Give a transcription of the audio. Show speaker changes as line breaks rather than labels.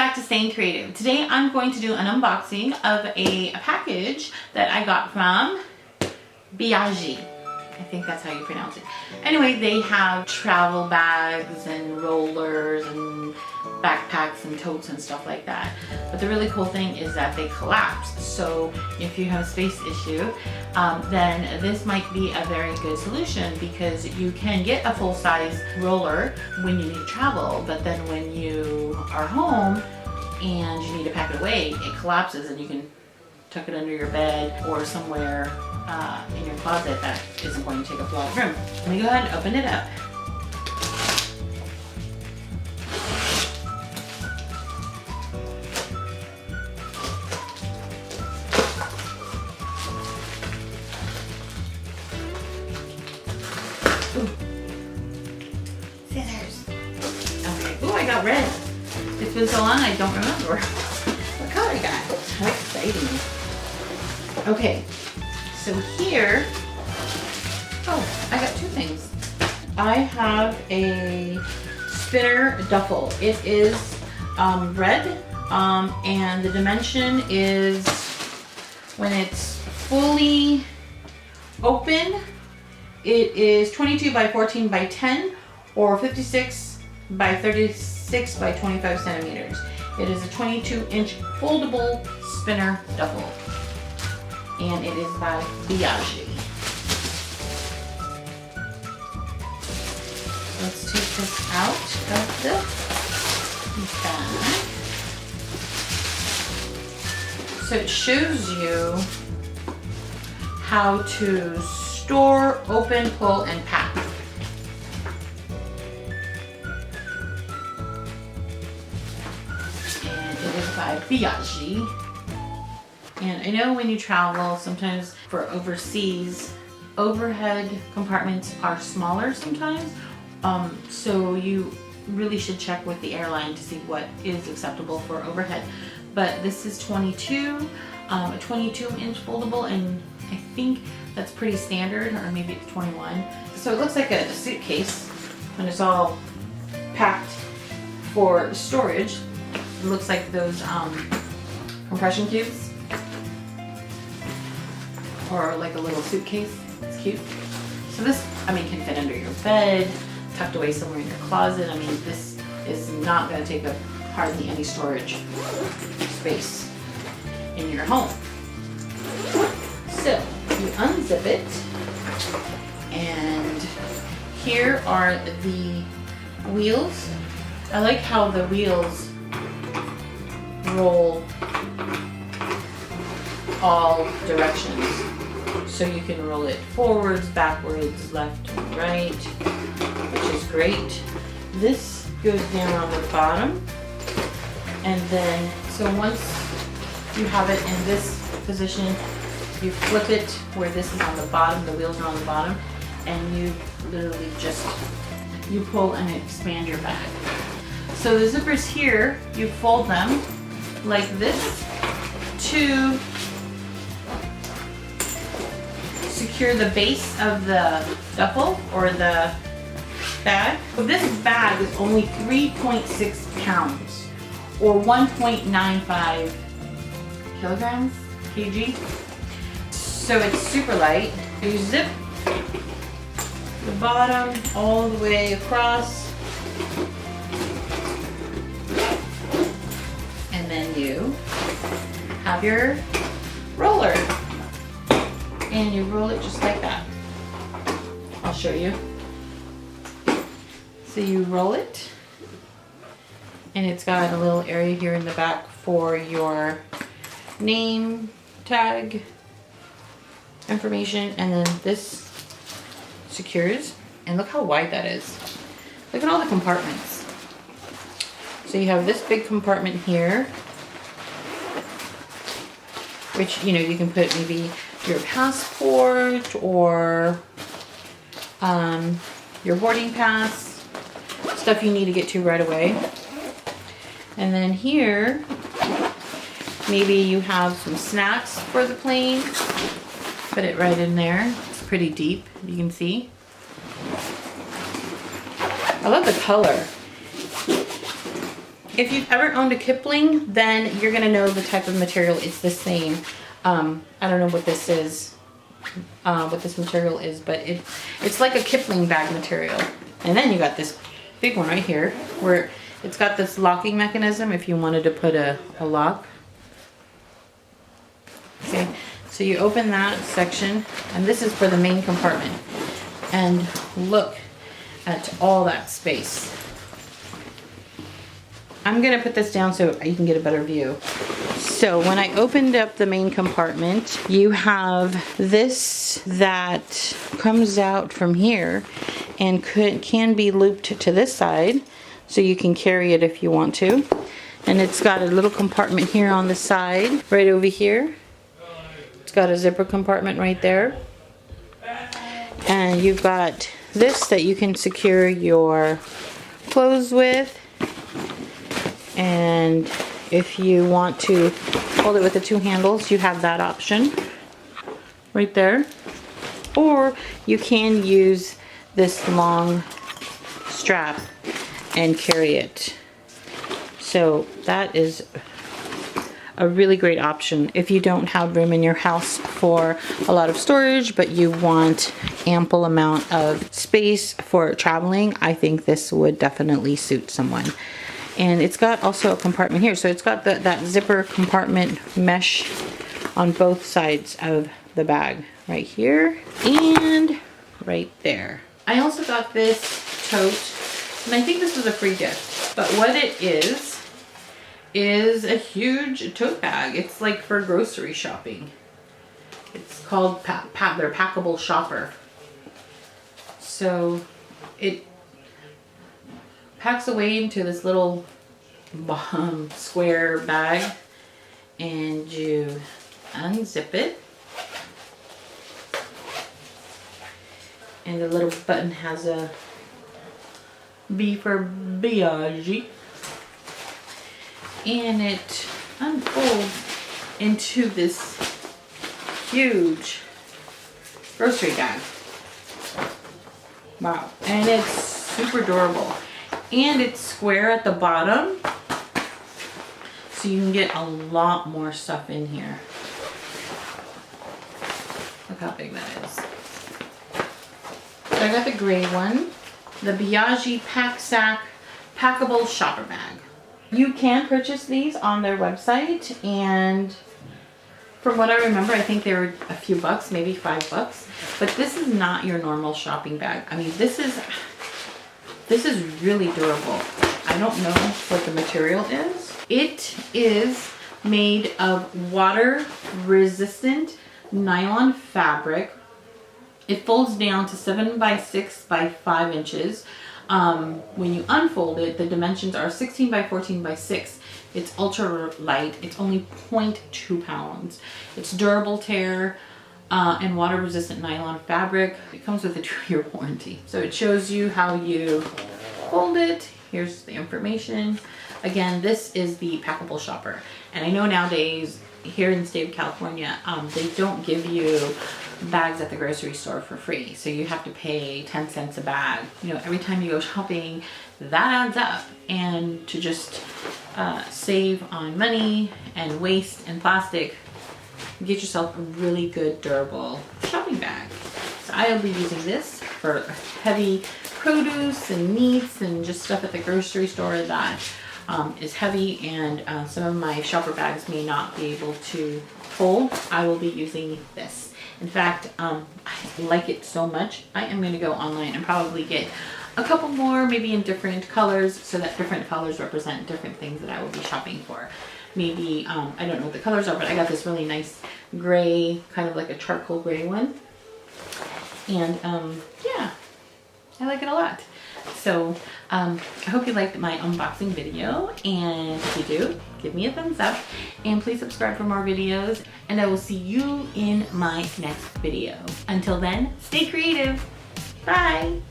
back to Staying Creative. Today I'm going to do an unboxing of a package that I got from Biaggi. I think that's how you pronounce it. Anyway, they have travel bags and rollers and backpacks and totes and stuff like that. But the really cool thing is that they collapse. So if you have a space issue, then this might be a very good solution, because you can get a full-size roller when you need to travel, but then when you are home and you need to pack it away, it collapses and you can tuck it under your bed or somewhere in your closet that isn't going to take up a lot of room. Let me go ahead and open it up. Ooh. Scissors. Okay. Ooh, I got red. It's been so long I don't remember what color I got. How exciting. Okay. So here, oh, I got two things. I have a spinner duffel. It is red, and the dimension is, when it's fully open, it is 22 by 14 by 10 or 56 by 36 by 25 centimeters. It is a 22-inch foldable spinner duffel. And it is by Biaggi. Let's take this out of the bag. So it shows you how to store, open, pull, and pack. And it is by Biaggi. And I know when you travel, sometimes for overseas, overhead compartments are smaller sometimes. So you really should check with the airline to see what is acceptable for overhead. But this is 22, a 22-inch foldable, and I think that's pretty standard, or maybe it's 21. So it looks like a suitcase when it's all packed for storage. It looks like those compression cubes. Or like a little suitcase. It's cute. So this, I mean, can fit under your bed, tucked away somewhere in your closet. I mean, this is not going to take up hardly any storage space in your home. So you unzip it, and here are the wheels. I like how the wheels roll all directions. So you can roll it forwards, backwards, left, and right, which is great. This goes down on the bottom, and then, so once you have it in this position, you flip it where this is on the bottom, the wheels are on the bottom, and you literally just, you pull and expand your bag. So the zippers here, you fold them like this to secure the base of the duffel or the bag. So this bag is only 3.6 pounds or 1.95 kilograms, kg. So it's super light. You zip the bottom all the way across, and then you have your roller. And you roll it just like that. I'll show you. So you roll it, and it's got a little area here in the back for your name tag information, and then this secures, and look how wide that is. Look at all the compartments. So you have this big compartment here, which, you know, you can put maybe your passport or your boarding pass, stuff you need to get to right away. And then here, maybe you have some snacks for the plane. Put it right in there. It's pretty deep, you can see. I love the color. If you've ever owned a Kipling, then you're gonna know the type of material. It's the same. I don't know what this is, what this material is, but it's like a Kipling bag material. And then you got this big one right here where it's got this locking mechanism if you wanted to put a lock. Okay, so you open that section, and this is for the main compartment. And look at all that space. I'm gonna put this down so you can get a better view. So when I opened up the main compartment, you have this that comes out from here and can be looped to this side, so you can carry it if you want to. And it's got a little compartment here on the side, right over here. It's got a zipper compartment right there. And you've got this that you can secure your clothes with. And if you want to hold it with the two handles, you have that option right there. Or you can use this long strap and carry it. So that is a really great option if you don't have room in your house for a lot of storage, but you want ample amount of space for traveling. I think this would definitely suit someone. And it's got also a compartment here. So it's got that zipper compartment mesh on both sides of the bag. Right here and right there. I also got this tote, and I think this was a free gift. But what it is a huge tote bag. It's like for grocery shopping. It's called their Packable shopper. So it packs away into this little square bag, and you unzip it, and the little button has a B for Biaggi, and it unfolds into this huge grocery bag. Wow. And it's super durable, and it's square at the bottom, so you can get a lot more stuff in here. Look how big that is. So I got the gray one, the Biaggi Packable shopper bag. You can purchase these on their website, and from what I remember, I think they were a few bucks, maybe $5. But this is not your normal shopping bag. I mean, this is really durable. I don't know what the material is. It is made of water-resistant nylon fabric. It folds down to 7 by 6 by 5 inches. When you unfold it, the dimensions are 16 by 14 by 6. It's ultra light. It's only 0.2 pounds. It's durable tear and water resistant nylon fabric. It comes with a 2-year warranty. So it shows you how you fold it. Here's the information. Again, this is the Packable shopper. And I know nowadays here in the state of California, they don't give you bags at the grocery store for free. So you have to pay 10 cents a bag. You know, every time you go shopping, that adds up. And to just save on money and waste and plastic, get yourself a really good durable shopping bag. So I'll be using this for heavy produce and meats and just stuff at the grocery store that is heavy, and some of my shopper bags may not be able to hold. I will be using this. In fact, I like it so much, I am going to go online and probably get a couple more, maybe in different colors, so that different colors represent different things that I will be shopping for. Maybe, I don't know what the colors are, but I got this really nice gray, kind of like a charcoal gray one. And yeah, I like it a lot. So I hope you liked my unboxing video, and if you do, give me a thumbs up, and please subscribe for more videos, and I will see you in my next video. Until then, stay creative. Bye.